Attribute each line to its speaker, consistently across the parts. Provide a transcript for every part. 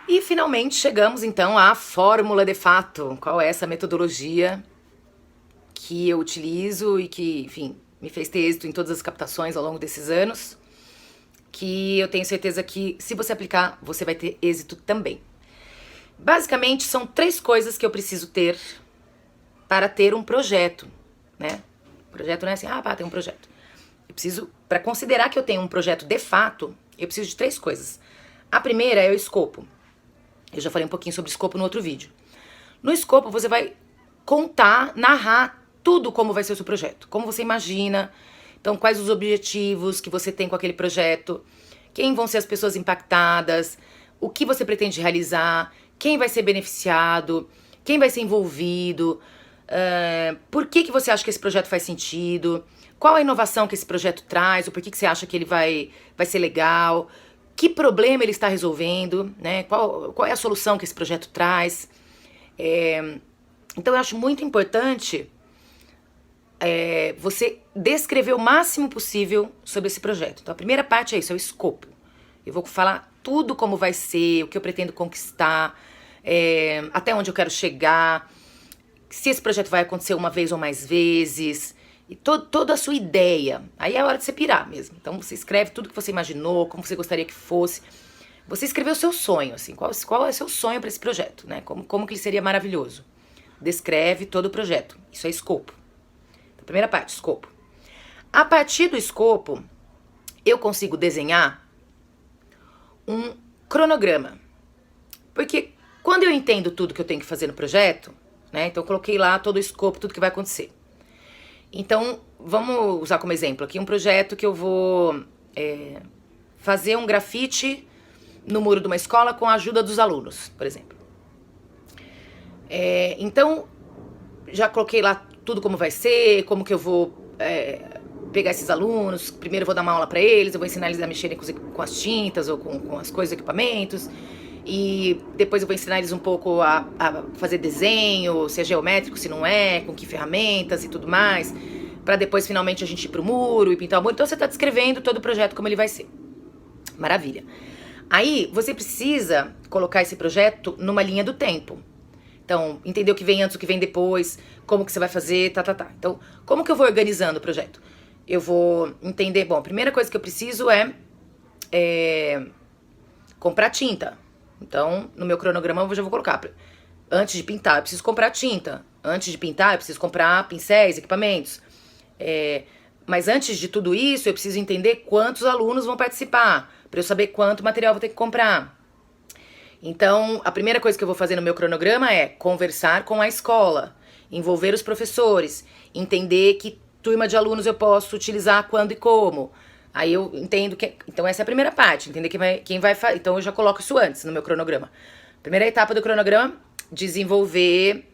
Speaker 1: E finalmente chegamos então à fórmula de fato. Qual é essa metodologia que eu utilizo e que, enfim, me fez ter êxito em todas as captações ao longo desses anos, que eu tenho certeza que se você aplicar, você vai ter êxito também. Basicamente, são 3 coisas que eu preciso ter para ter um projeto, né? Projeto não é assim, tem um projeto. Eu preciso, para considerar que eu tenho um projeto de fato, eu preciso de 3 coisas. A primeira é o escopo. Eu já falei um pouquinho sobre escopo no outro vídeo. No escopo, você vai contar, narrar tudo como vai ser o seu projeto. Como você imagina, então quais os objetivos que você tem com aquele projeto, quem vão ser as pessoas impactadas, o que você pretende realizar, quem vai ser beneficiado, quem vai ser envolvido, por que você acha que esse projeto faz sentido, qual a inovação que esse projeto traz, ou por que você acha que ele vai ser legal, que problema ele está resolvendo, né? Qual é a solução que esse projeto traz. Então eu acho muito importante você descrever o máximo possível sobre esse projeto. Então a primeira parte é isso, é o escopo. Eu vou falar tudo como vai ser, o que eu pretendo conquistar, até onde eu quero chegar, se esse projeto vai acontecer uma vez ou mais vezes, e toda a sua ideia. Aí é a hora de você pirar mesmo. Então você escreve tudo que você imaginou, como você gostaria que fosse. Você escreveu o seu sonho, assim, qual é o seu sonho para esse projeto, né? Como que ele seria maravilhoso. Descreve todo o projeto. Isso é escopo. Então, primeira parte, escopo. A partir do escopo, eu consigo desenhar um cronograma. Porque quando eu entendo tudo que eu tenho que fazer no projeto, né? Então eu coloquei lá todo o escopo, tudo que vai acontecer. Então, vamos usar como exemplo aqui um projeto que eu vou fazer um grafite no muro de uma escola com a ajuda dos alunos, por exemplo. Então, já coloquei lá tudo como vai ser, como que eu vou pegar esses alunos. Primeiro eu vou dar uma aula para eles, eu vou ensinar eles a mexerem com as tintas ou com as coisas, equipamentos. E depois eu vou ensinar eles um pouco a fazer desenho, se é geométrico, se não é, com que ferramentas e tudo mais, pra depois finalmente a gente ir pro muro e pintar o muro. Então você tá descrevendo todo o projeto como ele vai ser. Maravilha. Aí você precisa colocar esse projeto numa linha do tempo. Então, entender o que vem antes, o que vem depois, como que você vai fazer, Então, como que eu vou organizando o projeto? Eu vou entender, bom, a primeira coisa que eu preciso é comprar tinta. Então, no meu cronograma eu já vou colocar, antes de pintar eu preciso comprar tinta, antes de pintar eu preciso comprar pincéis, equipamentos. Mas antes de tudo isso eu preciso entender quantos alunos vão participar, para eu saber quanto material eu vou ter que comprar. Então, a primeira coisa que eu vou fazer no meu cronograma é conversar com a escola, envolver os professores, entender que turma de alunos eu posso utilizar quando e como. Aí eu entendo que... Então essa é a primeira parte, entender quem vai fazer. Então eu já coloco isso antes no meu cronograma. Primeira etapa do cronograma, desenvolver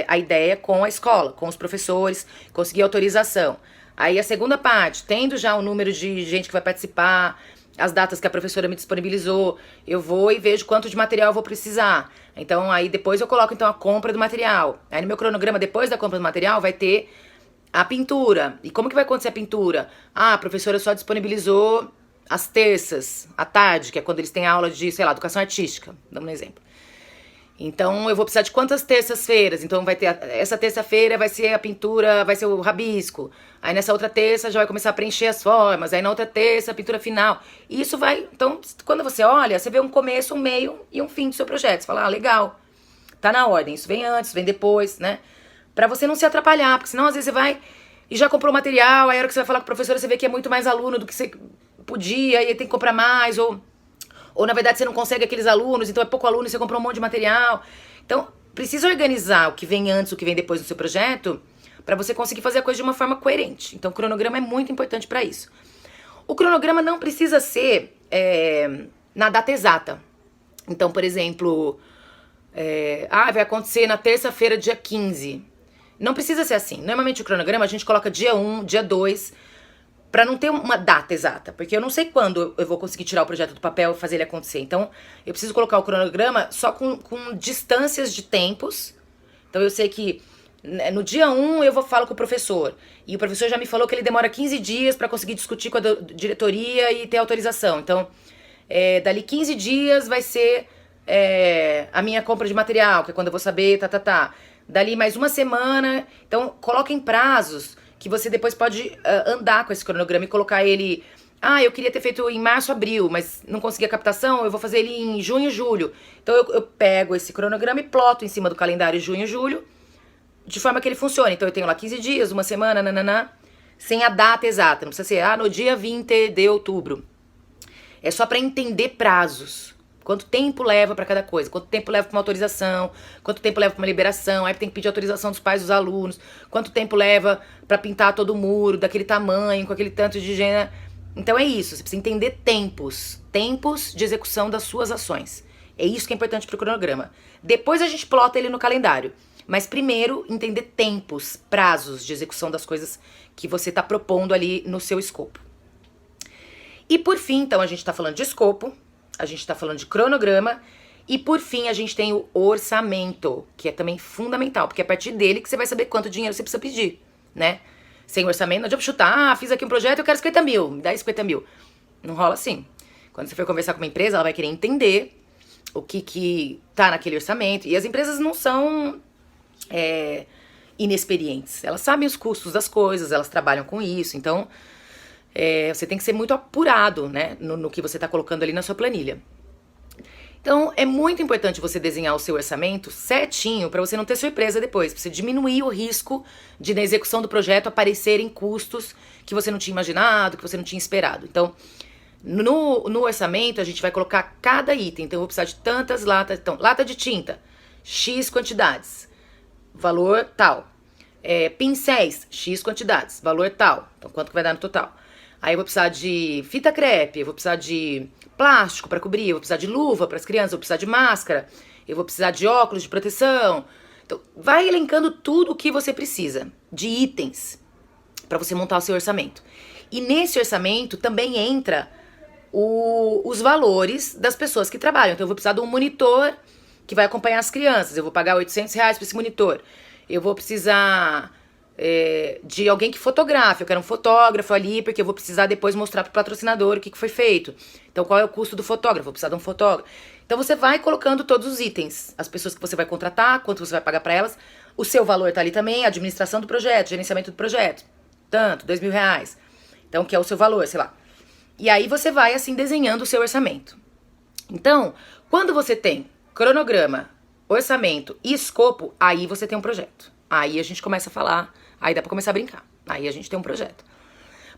Speaker 1: a ideia com a escola, com os professores, conseguir autorização. Aí a segunda parte, tendo já o número de gente que vai participar, as datas que a professora me disponibilizou, eu vou e vejo quanto de material eu vou precisar. Então aí depois eu coloco então a compra do material. Aí no meu cronograma, depois da compra do material, vai ter a pintura. E como que vai acontecer a pintura? A professora só disponibilizou as terças, à tarde, que é quando eles têm aula de, sei lá, educação artística, damos um exemplo. Então eu vou precisar de quantas terças-feiras? Então vai ter, essa terça-feira vai ser a pintura, vai ser o rabisco. Aí nessa outra terça já vai começar a preencher as formas. Aí na outra terça a pintura final. E isso vai, então quando você olha, você vê um começo, um meio e um fim do seu projeto. Você fala, legal, tá na ordem, isso vem antes, vem depois, né? Pra você não se atrapalhar, porque senão às vezes você vai e já comprou material, aí a hora que você vai falar com a professora você vê que é muito mais aluno do que você podia, e aí tem que comprar mais, ou na verdade você não consegue aqueles alunos, então é pouco aluno e você comprou um monte de material. Então, precisa organizar o que vem antes, o que vem depois do seu projeto, pra você conseguir fazer a coisa de uma forma coerente. Então o cronograma é muito importante pra isso. O cronograma não precisa ser na data exata. Então, por exemplo, vai acontecer na terça-feira, dia 15. Não precisa ser assim. Normalmente o cronograma a gente coloca dia 1, dia 2, pra não ter uma data exata. Porque eu não sei quando eu vou conseguir tirar o projeto do papel e fazer ele acontecer. Então, eu preciso colocar o cronograma só com distâncias de tempos. Então, eu sei que No dia 1 eu falo com o professor. E o professor já me falou que ele demora 15 dias para conseguir discutir com a diretoria e ter autorização. Então, dali 15 dias vai ser a minha compra de material, que é quando eu vou saber, Dali mais uma semana. Então, coloquem prazos que você depois pode andar com esse cronograma e colocar ele... eu queria ter feito em março, abril, mas não consegui a captação, eu vou fazer ele em junho, julho. Então, eu pego esse cronograma e ploto em cima do calendário junho, julho, de forma que ele funcione. Então eu tenho lá 15 dias, uma semana, sem a data exata. Não precisa ser, no dia 20 de outubro. É só para entender prazos. Quanto tempo leva para cada coisa. Quanto tempo leva para uma autorização. Quanto tempo leva para uma liberação. Aí tem que pedir autorização dos pais dos alunos. Quanto tempo leva para pintar todo o muro, daquele tamanho, com aquele tanto de higiene. Então é isso. Você precisa entender tempos. Tempos de execução das suas ações. É isso que é importante para o cronograma. Depois a gente plota ele no calendário. Mas primeiro, entender tempos, prazos de execução das coisas que você está propondo ali no seu escopo. E por fim, então, a gente está falando de escopo, a gente está falando de cronograma, e por fim a gente tem o orçamento, que é também fundamental, porque é a partir dele que você vai saber quanto dinheiro você precisa pedir, né? Sem orçamento, não adianta chutar, fiz aqui um projeto, eu quero 50 mil, me dá 50 mil. Não rola assim. Quando você for conversar com uma empresa, ela vai querer entender o que tá naquele orçamento, e as empresas não são... inexperientes. Elas sabem os custos das coisas, elas trabalham com isso, então você tem que ser muito apurado, né, no que você está colocando ali na sua planilha. Então é muito importante você desenhar o seu orçamento certinho para você não ter surpresa depois, para você diminuir o risco de na execução do projeto aparecerem custos que você não tinha imaginado, que você não tinha esperado. Então no orçamento a gente vai colocar cada item. Então eu vou precisar de tantas latas, então lata de tinta, X quantidades, valor tal. Pincéis, X quantidades, valor tal. Então, quanto que vai dar no total? Aí eu vou precisar de fita crepe, eu vou precisar de plástico para cobrir, eu vou precisar de luva para as crianças, eu vou precisar de máscara, eu vou precisar de óculos de proteção. Então, vai elencando tudo o que você precisa de itens para você montar o seu orçamento. E nesse orçamento também entra os valores das pessoas que trabalham. Então, eu vou precisar de um monitor que vai acompanhar as crianças. Eu vou pagar R$800 para esse monitor. Eu vou precisar de alguém que fotografe. Eu quero um fotógrafo ali, porque eu vou precisar depois mostrar para o patrocinador o que foi feito. Então, qual é o custo do fotógrafo? Eu vou precisar de um fotógrafo. Então, você vai colocando todos os itens. As pessoas que você vai contratar, quanto você vai pagar para elas. O seu valor tá ali também, a administração do projeto, gerenciamento do projeto. Tanto, R$2.000. Então, que é o seu valor, sei lá. E aí, você vai, assim, desenhando o seu orçamento. Então, quando você tem cronograma, orçamento e escopo, aí você tem um projeto. Aí a gente começa a falar, aí dá pra começar a brincar. Aí a gente tem um projeto.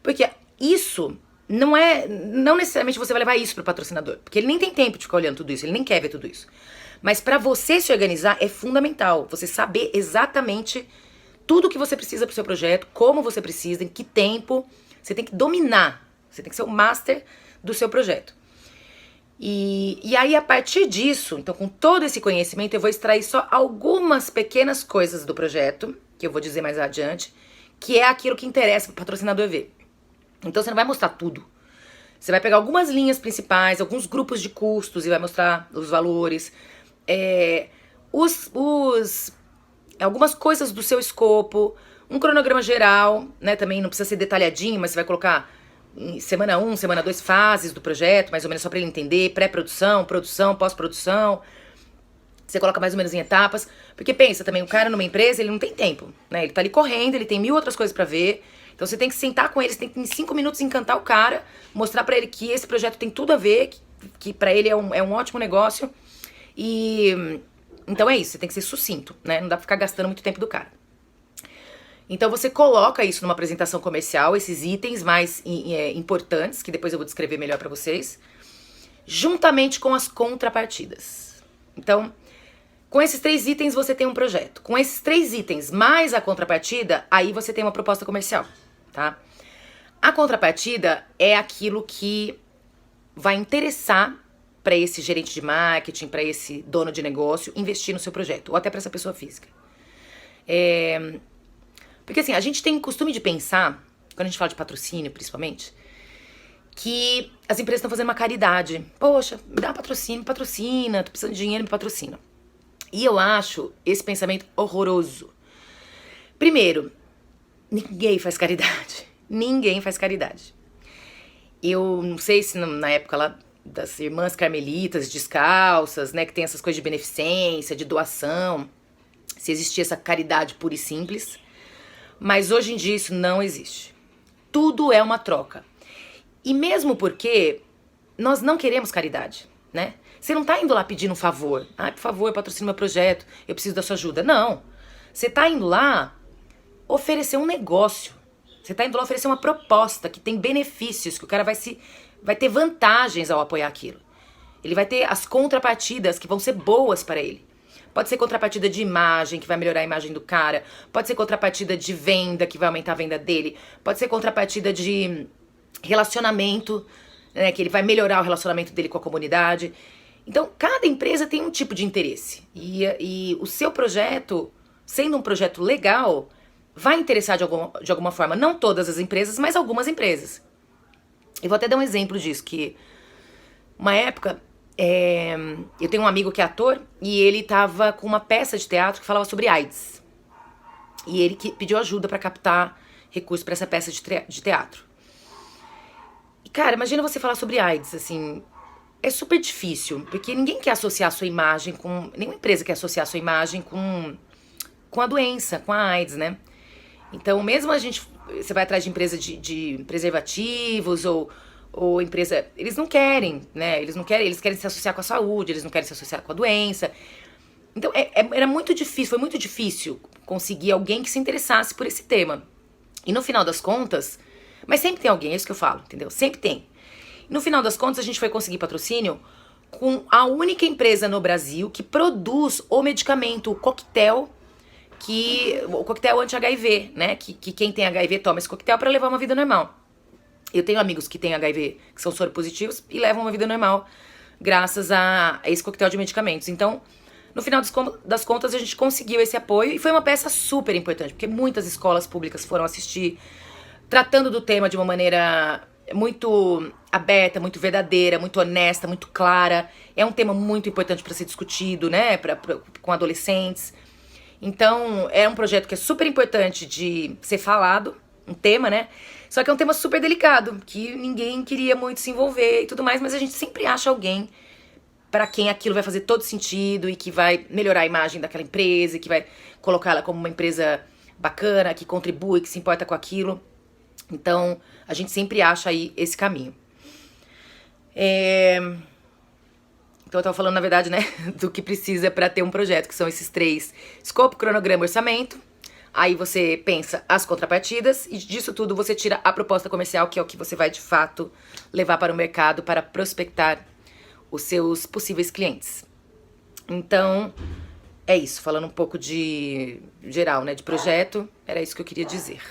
Speaker 1: Porque isso não necessariamente você vai levar isso pro patrocinador, porque ele nem tem tempo de ficar olhando tudo isso, ele nem quer ver tudo isso. Mas pra você se organizar é fundamental, você saber exatamente tudo que você precisa pro seu projeto, como você precisa, em que tempo, você tem que dominar, você tem que ser o master do seu projeto. E aí, a partir disso, então com todo esse conhecimento, eu vou extrair só algumas pequenas coisas do projeto, que eu vou dizer mais adiante, que é aquilo que interessa para o patrocinador ver. Então você não vai mostrar tudo. Você vai pegar algumas linhas principais, alguns grupos de custos e vai mostrar os valores, algumas coisas do seu escopo, um cronograma geral, né? Também não precisa ser detalhadinho, mas você vai colocar em semana 1, semana 2, fases do projeto, mais ou menos só para ele entender, pré-produção, produção, pós-produção. Você coloca mais ou menos em etapas, porque pensa também, o cara numa empresa, ele não tem tempo, né? Ele tá ali correndo, ele tem 1000 outras coisas para ver. Então você tem que sentar com ele, você tem que em 5 minutos encantar o cara, mostrar para ele que esse projeto tem tudo a ver, que para ele é um ótimo negócio. E então é isso, você tem que ser sucinto, né? Não dá pra ficar gastando muito tempo do cara. Então você coloca isso numa apresentação comercial, esses itens mais importantes, que depois eu vou descrever melhor para vocês, juntamente com as contrapartidas. Então, com esses 3 itens você tem um projeto. Com esses 3 itens mais a contrapartida, aí você tem uma proposta comercial, tá? A contrapartida é aquilo que vai interessar para esse gerente de marketing, para esse dono de negócio, investir no seu projeto, ou até para essa pessoa física. Porque assim, a gente tem o costume de pensar, quando a gente fala de patrocínio principalmente, que as empresas estão fazendo uma caridade. Poxa, me dá patrocínio, me patrocina, tô precisando de dinheiro, me patrocina. E eu acho esse pensamento horroroso. Primeiro, ninguém faz caridade. Ninguém faz caridade. Eu não sei se na época lá das irmãs carmelitas descalças, né, que tem essas coisas de beneficência, de doação, se existia essa caridade pura e simples, mas hoje em dia isso não existe. Tudo é uma troca. E mesmo porque nós não queremos caridade, né? Você não tá indo lá pedindo um favor. Ah, por favor, patrocina meu projeto, eu preciso da sua ajuda. Não. Você tá indo lá oferecer um negócio. Você tá indo lá oferecer uma proposta que tem benefícios, que o cara vai ter vantagens ao apoiar aquilo. Ele vai ter as contrapartidas que vão ser boas para ele. Pode ser contrapartida de imagem, que vai melhorar a imagem do cara. Pode ser contrapartida de venda, que vai aumentar a venda dele. Pode ser contrapartida de relacionamento, né, que ele vai melhorar o relacionamento dele com a comunidade. Então, cada empresa tem um tipo de interesse. E o seu projeto, sendo um projeto legal, vai interessar de alguma forma. Não todas as empresas, mas algumas empresas. Eu vou até dar um exemplo disso, que uma época, eu tenho um amigo que é ator, e ele tava com uma peça de teatro que falava sobre AIDS. E ele pediu ajuda para captar recursos para essa peça de teatro. E, cara, imagina você falar sobre AIDS, assim, é super difícil, porque ninguém quer associar a sua imagem com... Nenhuma empresa quer associar a sua imagem com a doença, com a AIDS, né? Então, mesmo você vai atrás de empresa de preservativos ou empresa... Eles não querem, né? Eles querem se associar com a saúde, eles não querem se associar com a doença. Então, era muito difícil, foi muito difícil conseguir alguém que se interessasse por esse tema. E no final das contas... Mas sempre tem alguém, é isso que eu falo, entendeu? Sempre tem. No final das contas, a gente foi conseguir patrocínio com a única empresa no Brasil que produz o medicamento, o coquetel anti-HIV, né? Que quem tem HIV toma esse coquetel para levar uma vida normal. Eu tenho amigos que têm HIV, que são soropositivos e levam uma vida normal graças a esse coquetel de medicamentos. Então, no final das contas, a gente conseguiu esse apoio e foi uma peça super importante, porque muitas escolas públicas foram assistir, tratando do tema de uma maneira muito aberta, muito verdadeira, muito honesta, muito clara. É um tema muito importante para ser discutido, né, com adolescentes. Então, é um projeto que é super importante de ser falado, um tema, né? Só que é um tema super delicado, que ninguém queria muito se envolver e tudo mais, mas a gente sempre acha alguém para quem aquilo vai fazer todo sentido e que vai melhorar a imagem daquela empresa, e que vai colocá-la como uma empresa bacana, que contribui, que se importa com aquilo. Então, a gente sempre acha aí esse caminho. Então, eu tava falando, na verdade, né, do que precisa para ter um projeto, que são esses 3: escopo, cronograma, orçamento. Aí você pensa as contrapartidas e disso tudo você tira a proposta comercial, que é o que você vai, de fato, levar para o mercado para prospectar os seus possíveis clientes. Então, é isso. Falando um pouco de geral, né, de projeto, era isso que eu queria dizer.